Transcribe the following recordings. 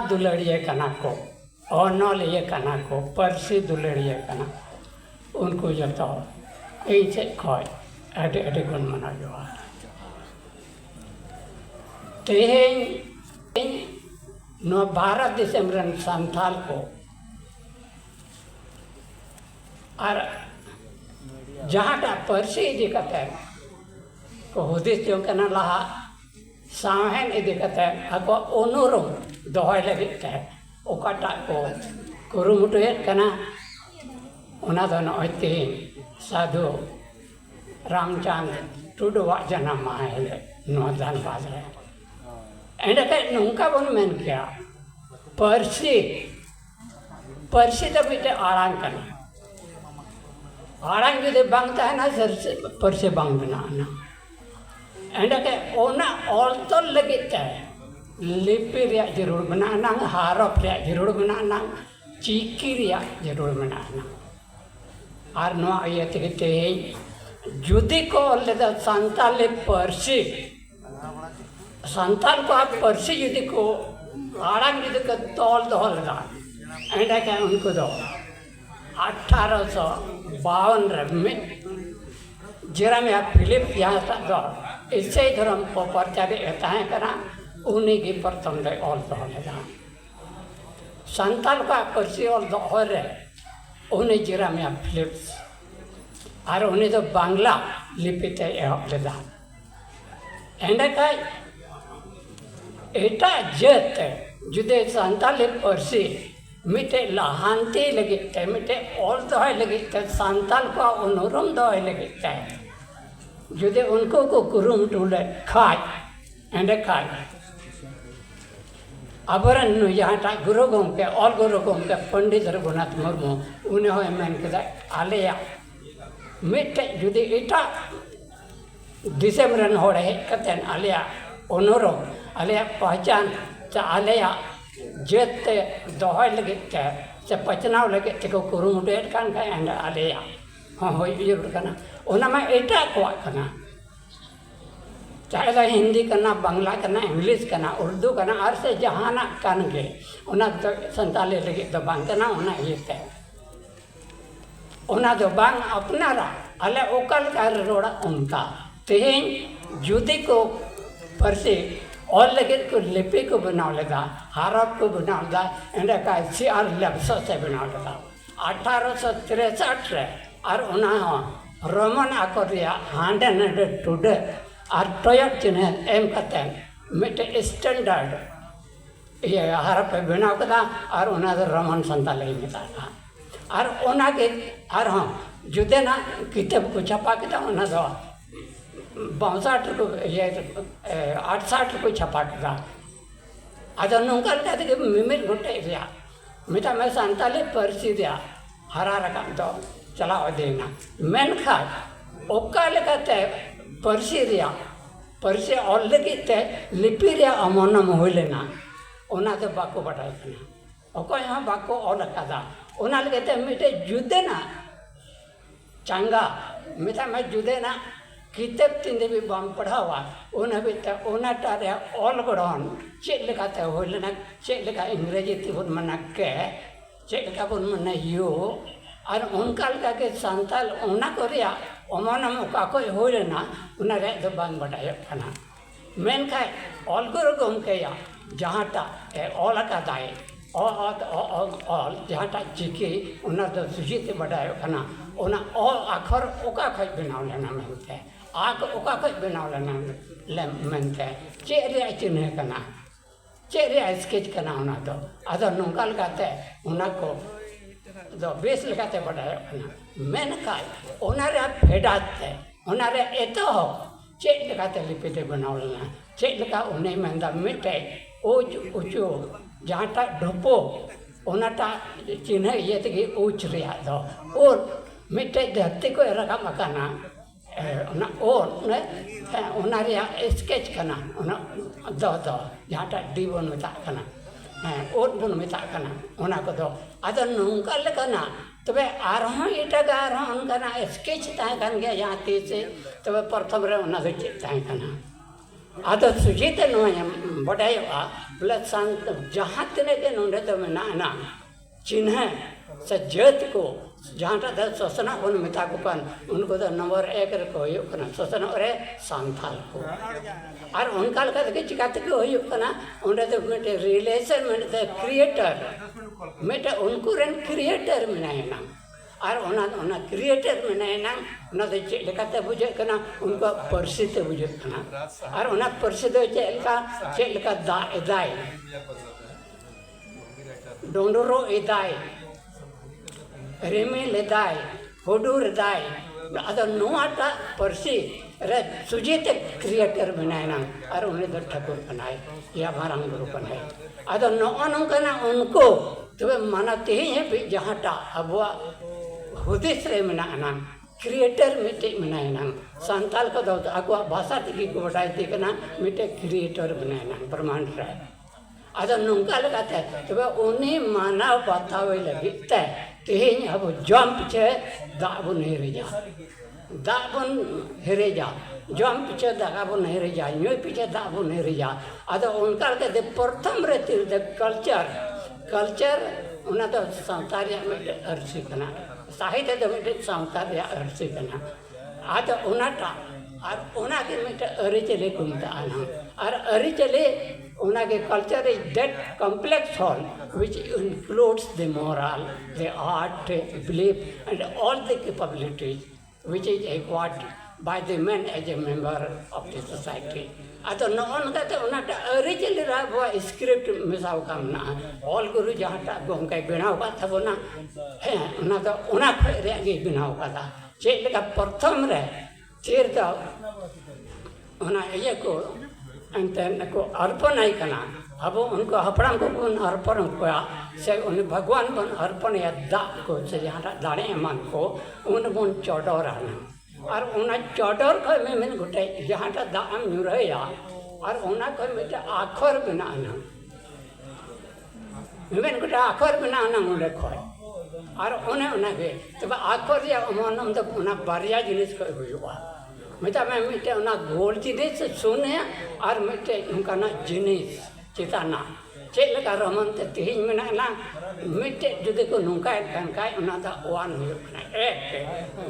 दुलड़िए कना को ऑनलिए कना को पर्सी दुलड़िए कना उनको जो इन से खय अड़े गुण मना जोआ तेहें नो भारत दिसम रन संथाल को और जहाँ पर्सी इदी कते को हुदिस जो कना लहा साहेन इदी कते ako onurum dohoy lagit te okata ko kurumutuet kana ona do noy tehin sadhu Ramchand tudu wa janam mahele no dan bazre ende ke nungka bon men kya पर्सी तो बीते आड़ांग करना आड़ांग जो बांगता है ना सर से पर्से बांग बनाना एंड के ओना ऑल तो लगता है लिपि रिया जरूर बनाना हारप रिया जरूर बनाना चीकी रिया जरूर बनाना और नो ये ते जुदी को लेदा संताले पर्सी संताल को आप पर्सी जुदी को आड़ांग जुदी को तौल दोहल दा एंड के उनको दो 1852 में जेरेमिया फिलिप यहाँ तक दो इससे धर्म को प्रचार होता है करा उन्हीं की प्रथम दे ऑल दोहल दा संताल को पर्सी ऑल दोहल रे उन्हीं जेरेमिया फिलिप और उन्हें तो बांग्ला लिपि ते एहब लेदा एंड का एटा जत जुदे संताली पर्सी मिटे लहांती लगिते मिटे और दोहय लगिते संताल को उनुरुम दोहय लगिते जुदे उनको को कुरुम टूले खाय एंड खाय अबरन यहाँ टा गुरु गोमके और गुरु गोमके पंडित रघुनाथ मुर्मू उन्हें हो मेन कदा आलेया मिटे जुदे एटा दिसंबर होड़े कतेन आलेया उनुरुम आलेया पहचान चा आलेया जेते दोहय लगित से पचनाव लगित को कुरुमुटेट कान का एंड आलेया हाँ हो जरूर करना उन्हें में एटा को करना चाहे तो हिंदी करना बांग्ला करना इंग्लिश करना उर्दू करना और से जहाना कान के उन्हें तो संताले लगित तो बांग करना उन्हें ये ते उन्हें तो बांग अपना रहा अले ओकल कर रोड़ा उनका तेहें जुदी को पर्सी और लगित को लिपि को बनाव लेदा हारप को बनाव दा एंड का CR लफ्ज़ से बनाव लेदा 1863 रे और उन्हें रोमन आकोरिया 100 टुडे और टोयट चिन्ह एम कते मिटे स्टैंडर्ड ये हारप बनाव कदा और उन्हें रोमन संताल मिता और उन्हें के और हाँ जुदे ना किताब को छपा के उन्हें दो 62 को ये 68 को छपा के अद नौका के मिमिर गुटे दिया मिटा मैं संताली पर्सी दिया हरा रकम तो चलाओ देना मेन खा ओका लेकाते पर्सी दिया पर्सी और लगिते लिपि रिया अमोनम हो लेना उना तो बाको बटाई करना ओको यहाँ बाको और लगा उना लगते मिटे जुदे ना चंगा मिटा मैं जुदे ना किताब तिंदे भी बाम पढ़ावा उन्हें भी तो उन्हें टारे ऑल गड़न चेक लेकाते हो लेना चेक लेका इंग्रेजी तिबुन मना के चेक लेका बुन मना यू और उनका लगा के संताल उन्ना कोरिया ओमनम का कोई हो लेना उन्हें रे तो बांग बढ़ाया खाना मेन का ऑल गुरु गुम के या जहाँ टा ऑल का दाए ऑल जहाँ टा चिकी उन्हें तो सुजीत बढ़ाया खाना उन्हें ऑल आखर ओका खज बनाव लेना मिलते आग ओका खज बनाव लेना मिलते चेरे चिन्ह करना चेरे स्केच करना उन्हें तो अदर नौका लगाते उन्हें को तो बेस लगाते बढ़ाया खाना मेन का उन्हें फेडाते उन्हें एतो हो चेक लगाते लिपिते बनाव लेना चेक लगा उन्हें मंदा मिटे ऊंच ऊंचो जहाँ टा ढोपो उन्हें चिन्ह ये तक ऊंच रिया दो और मिटे धरती को रकम करना और स्केच करना दो दो जहाँ टा डी बन मेता करना ओट बन मेता करना उना को दो अदर नौका लेकना तबे आरहों इटा का आरहों उनका स्केच ताहे कन गया यहाँ तीसे तबे प्रथम रे उना से ताहे कना आदो सुजीते नोया बड़ाया बोले संत जहाँ तने के नोंडे तो में ना चिन्ह से जात को जहाँ टा शोषणा बन मिता को कन उनको तो नंबर 1 रखो हो कना शोषण और सांथाल को और उनका लगा तो चिकाते को हो कना उन्हें तो मेरे रिलेशन में तो क्रिएटर मेरे उनको रन क्रिएटर में नहीं ना और उन्हें क्रिएटर में नहीं ना उन्हें तो चेलकाते बुझे कना उनको परिचित बुझे कना और उन्हें परिचित चेलका दाई डोंडोरो इदाई रेमे लेदाई होडूर दाई अदो नोआटा परसी रे सुजीत क्रिएटर बनाए ना और उन्हें तो ठाकुर बनाए या मारंग गुरु बनाए अदो नो कना उनको तो मानते हैं भी जहाँ टा अब हुदिस रे मना ना क्रिएटर मिटे बनाए ना संताल को दो आगुआ भाषा तकी को बताए थी कना मिटे क्रिएटर बनाए ना ब्रह्मांड रे अदो नौका लगाते हैं तो उन्हें मानव बतावे लगी तय तेज अब जंप छे दाबुन हेरेजा दाबुन हेरेजा जंप छे दाबुन हेरेजा न्यू पीछे दाबुन हेरेजा अदो उनका कहते प्रथम रहती है कल्चर उन्हें तो सांतारिया में अर्सी करना साहित्य तो में सांतारिया अर्सी करना अदो उन्हें और उन्हें के में अरिचले घूमता आना और अरिचले उन्हें के culture is that complex hall which includes the moral, the art, the belief and all the capabilities which is acquired by the man as a member of the society. अतो न उनका तो उन्हें अरिचले रहा वो स्क्रिप्ट मिसाव काम ना ऑल गुरु जहाँ टा गोंका बिनाव का था वो ना है उन्हें तो उन्हें फिर आगे बिनाव का था चेले का प्रथम रहे चेर तो उन्हें ये को अंतन को अर्पण आई करना अब उनको हपड़ाम को उन अर्पण किया से उन भगवान बन अर्पण या दा को से यहाँ दाड़े मन को उन बुन चौडोर आना और उन्हें चौडोर को में घुटे जहाँ टा दाम नुरया और उन्हें को में आखर बनाना में घुटे आखर बनाना उन्हें खोए और उन्हें के तो आखर या उन्हें तो उन्हें बारिया जिनिस को हुआ मिटा मैं मिटे उन्हें गोल जिनिस सुने और मिटे उनका ना जिनिस चिताना चेक लगा रमन ते तीन मिनट ना मिटे जुदे को नुंका है उन्हें तो वन हुई करना एक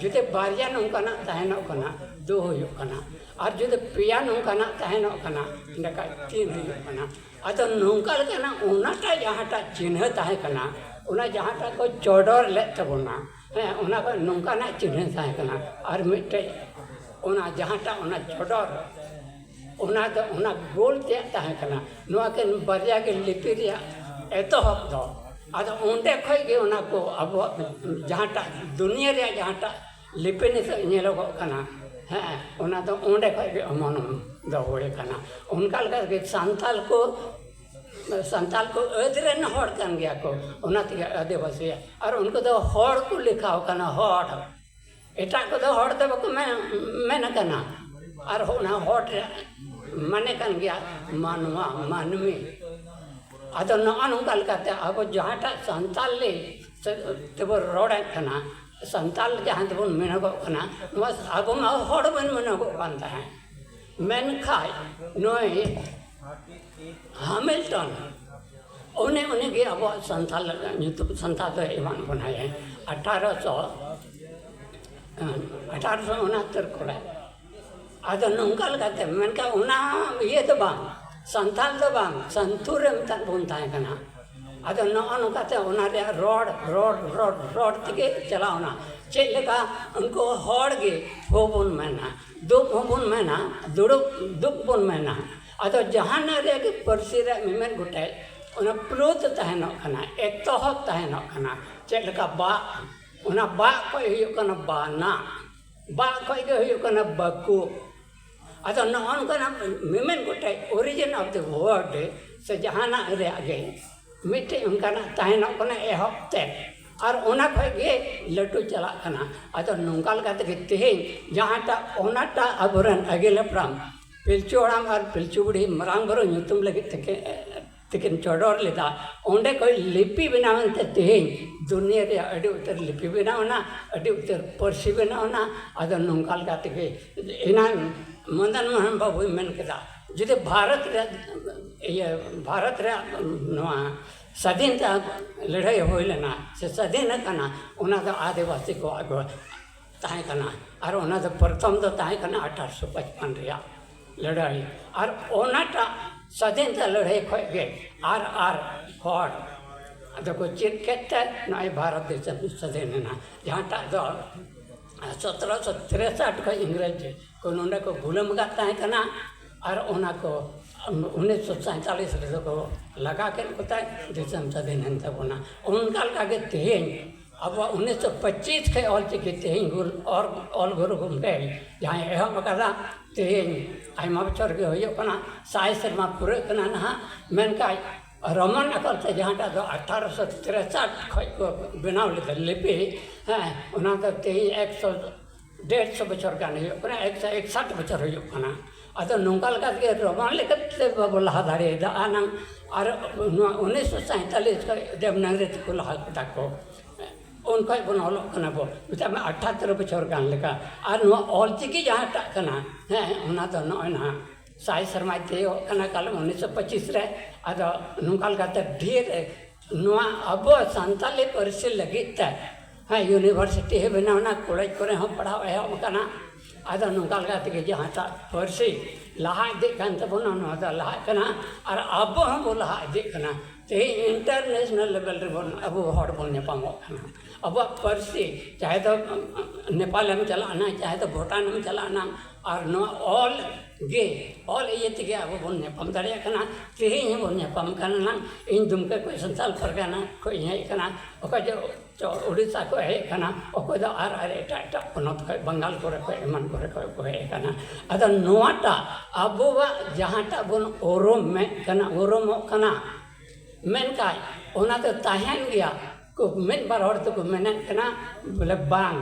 जुदे बारिया नुंका ना तहनो करना 2 हुई करना और जुदे पिया नुंका ना तहनो करना इनका 3 हुई करना अतो नुंका लगा ना उन्हें टा जहाँ टा चिन्ह ताहे करना उन्हें जहाँ टा को चौडर ले तबना है उन्हें को नुंका ना चिन्ह ताहे करना और मिटे उन्हें जहाँ टा उन्हें चौडर उन्हें तो उन्हें गोल त्याग ताहे करना नुआ के बरिया के लिपि रिया एतोहब दो अदो उन्हें खोई के उन्हें को अब जहाँ टा दुनिया रिया जहाँ टा लिपि ने से इन्हें करना है उन्हें तो उन्हें खोई के अमन दो होड़े करना उनका लगा कि संताल को अदरन हॉड कर गया को उन्हें तो आदिवासी और उनको तो हॉड को लिखा हो करना हॉड इटा को तो हॉड तो बको मैं न करना और उन्हें हॉड मने कर गया मानवा मानवी अदो न अनुकाल कहते अब जहाँ टा संताल ले तब रोड करना संताल जहाँ तब मेनगो करना बस अब मैं हॉड बन मेनगो बनता है मैन खाए नोए हैमिल्टन उन्हें के अब संताल तो इमान बनाए हैं 1869 को अदो नौका लगाते मन का उना ये तो बांग संताल तो बांग संतूर तक बुनता है कना अदो न अनुकाते उना रे रोड तक चलावना चेक लगा उनको हॉड के होबुन महीना दुबुन महीना दुबुन महीना अदो जहाँ ना रे के परसी रे मिमेन गुटे उन्हें प्लूत तहनो कना एतोहब तहनो कना चेक लगा बा उना बा को हुई कना बाना बा को हुई कना बकु अदो न उनका मिमेन गुटे ओरिजिन ऑफ द वर्ड से जहाँ ना रे गई मिट्टी उनका ना तहनो कना एहब ते और उना खोगे लटू चला कना अदो नौका लगाते कि तेज जहाँ टा उना टा अबरन अगेले प्राम पिलचू हड़ाम और पिलचू बुढ़ी मरांग बरो नुतुम लगे तकिन चौडोर लेता ओंडे कोई लिपि बनावन ते तेज दुनिया रे अड़ी उतर लिपि बनावना अड़ी उतर परसी बनावना अदो नौका लगाते कि इना मदन मोहन बाबू मन कदा जुदे भारत रे नवा स्वाधीनता लड़ाई होई लेना से स्वाधीन कना उना द आदिवासी को आगो ताहे कना और उना द प्रथम द ताहे कना 1855 रिया लड़ाई और ओनाटा स्वाधीनता लड़ाई खोय गे आर हॉर अदो को चेक केते नय भारत देश स्वाधीन ना जहाटा दो 1763 को इंग्रज को नोंडे को गुलाम गा ताहे कना और उना को 1947 रे को लगा के बताए देशम स्वाधीन तबना उनका लगा तेहें अब 1925 के ऑल चिके तेहें और ऑल गुरु घूमते जहाँ यह मकादा तेहें आयमा बचर के होयो कना साय शर्मा पूरे कना ना मन का रमन अकल से जहाँ टा 1863 को बनाव ले लिपि हैं उना तो तेहें 150 बचर का नहीं कना 161 बचर होयो कना अतो नोंकाल का के रमन लेकर से बोला दाड़े आना और 1947 का देवनागरी को लहा तको उनका बनावलो कना बो बिता में 78 बचर गान लेका और नो ऑल चिकी जहाँ टा कना है उना तो न ना साई शर्मा ते कना काल 1925 रे अतो नोंकाल का ते ढेर नो अब संताली परिस लगित है यूनिवर्सिटी है बनावना कॉलेज करे हम पढ़ाव है कना अदा नोंकाल का ते जहाँ ता परिस लहा दे कान तबना नो अदा लहा कना और अब हम लहा दे कना ते इंटरनेशनल लेवल रे बोन अब हॉट बोन नेपामो कना अब परिस्थि चाहे तो नेपाल में चलाना चाहे तो भूटान में चलाना और नो ऑल ये तिगे अब बोन नेपाम दाड़े कना तेहे बोन नेपाम कना इन दुमके कोई संसाल परगना कोई है कना ओका जो उड़ीसा को है कना ओको दो आर एटा पनत को बंगाल को एमन को है कना अदा नोटा अब जहाँटा बोन ओरोम में कना ओरोम कना मेन काय ओना तो ताहेन गया को मेन बार हर तो को मेनन कना बोले बांग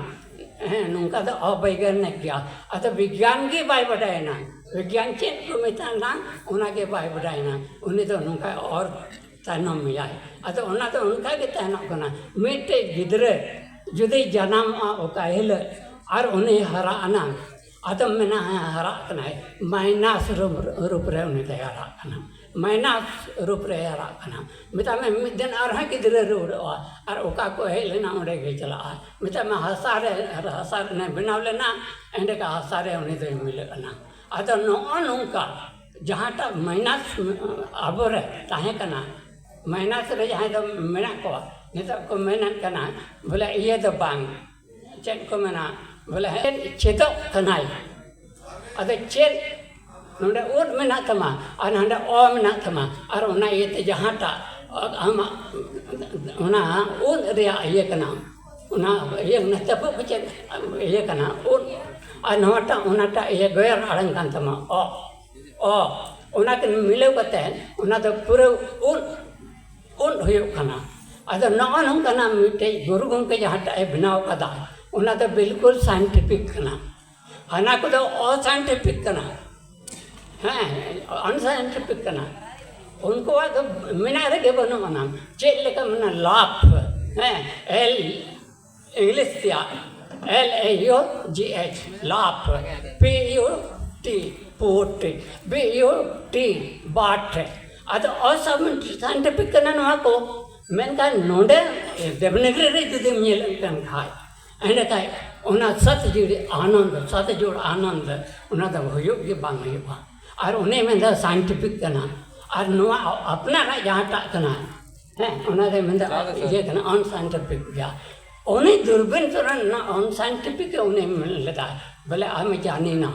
नुका तो अवैज्ञानिक गया अतः विज्ञान की बाय बढ़ाए ना विज्ञान चेन को मिता ना उना के बाय बढ़ाए ना उन्हें तो नुका और तानो में आए अतः उना तो उनका के तानो कना मिटे गिदरे जुदे जन्म ओका हिल और उन्हें हरा आना अतः मेना हरा कना माइनस रूप रे उन्हें तैयार कना माइनस रूप रे हरा कना मिता में मिदन आरहा गिदरे रूड और ओका को है लेना उड़े के चला मिता में हसार ने बनाव लेना एंडे का हसारे उन्हें तो मिले कना अतः नो नुका जहाँ टा माइनस अब रे ताहे कना माइनस रे जहाँ तो मेना को निता को मेना कना बोले ये तो बांग चेन को मेना बोले है चेतो कनाई अतः चेत नोंडे उड मेना तमा और नोंडे ओ मेना तमा और उना ये ते जहाँ टा हम उना उड रिया ये कना उना ये न तपु बचे ये कना उड और नोटा उना टा ये गोयर आड़ंग कान तमा ओ उना के मिले बते उना तो पूरे उड हुयो कना अदो नॉन कना मिटे गुरु गंके जहाँ टा बनाव कदा उना तो बिल्कुल साइंटिफिक कना हना को तो असाइंटिफिक कना हैं अनसाइंटिफिक कना उनको तो मिना रे बनो मना चेक लेका मना लाफ हैं एल इंग्लिश दिया LAUGH लाफ PUT पोट BUT बाट अदो असाइंटिफिक कना नवा को मेनका नोंडे देवनगरी रे जुदे मिल कन खाय एंड काय उना सतजुड़ आनंद उना तो हुयो के बांग हुआ और उन्हें में द साइंटिफिक कना और नवा अपना रा जहाँ टा कना है उना दे में ये कना अनसाइंटिफिक गया उन्हें दूरबीन तुरंत ना अनसाइंटिफिक उन्हें मिल लेता बोले हमें जानी ना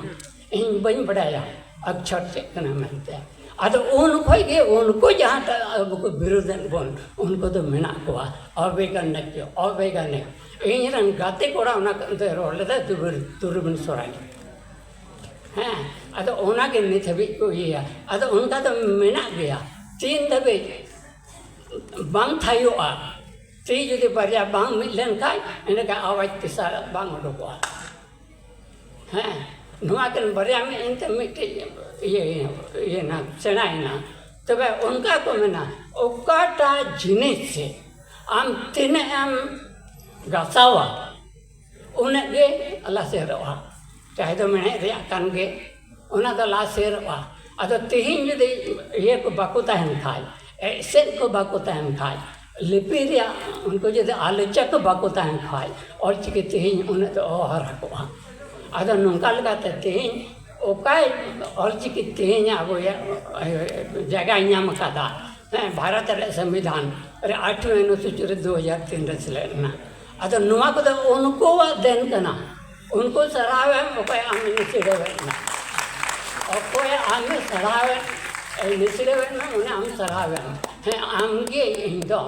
इन बन बढ़ाया अक्षर से कना मिलते अद उनको जहाँ टा विरोध बोन उनको तो मेना को अवैज्ञानिक इन गाते कोड़ा रोड लेता दूरबीन सोराई हैं अद ओना के नित हबी को ये अद उनका तो मेना गया 3 धबे बांग थायोआ ती जुदे बरिया बांग मिलन खाय एने का आवाज तिसा बांग उडोको हैं नुआ के बरिया में इनते मिटे ये ना सेनाई ना तबे उनका को मेना ओकाटा जिनिस से आम तिने आम गासावा उन्हें गे अल्लाह से रवा चाहे तो मैंने रिया कान गे उन्हें तो ला से रवा अदो तेहिं जुदि ये को बाको तहन खाए एसेंट को बाको तहन खाए लिपि रिया उनको जुदि आलोचक बाको तहन खाए और चिके तेहिं उन तो हरा को अदो नोंका लगाते तेहिं ओकाय और चिके तेहिं अब जगह नाम कादा भारत रे संविधान रे 8वें अनुसूची रे 2003 रे सेलेना अदो नुआ को उनको देन कना उनको सरावे ओकाय आमिन सिड़ेवे ना ओकाय आमिन सरावे निसिड़ेवे ना उन्हें आम सरावे हैं आमगे इंदो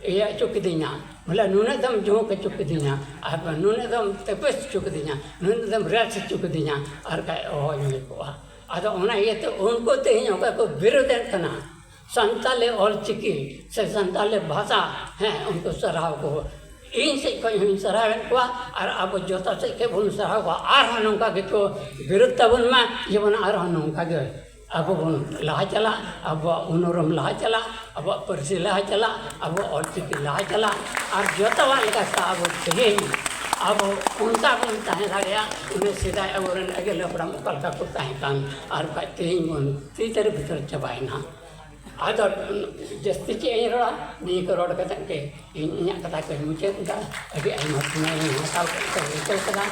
ये चुक दिना बोला नूने दम जो के चुक दिना अब नूने दम तपस चुक दिना नूने दम रस चुक दिना और का ओ ये को अदो उन्हें ये तो उनको ते ही ओका को विरोध करना संताले और चिकी से संताले भाषा हैं उनको सराव को इन से कोई सरावन को और अब जोता से के बुन सराव को आर नौका के को विरुद्ध बन में ये बन आर नौका के अब बुन लाह चला अब उनोरम लाह चला अब परसी लाह चला अब और चिकी लाह चला और जोता वाले का साब थे अब उनका बन ताहे लाया उन्हें सीधा अब अगे लपड़म कल का कुत्ता है कान और कहते ही मन तीसरे भीतर चबाई ना आदो जस्ती चे रोड़ा नहीं को रोड कता के इन्या कता के मुझे का अभी आई मत नहीं हटाओ कर निकल कदा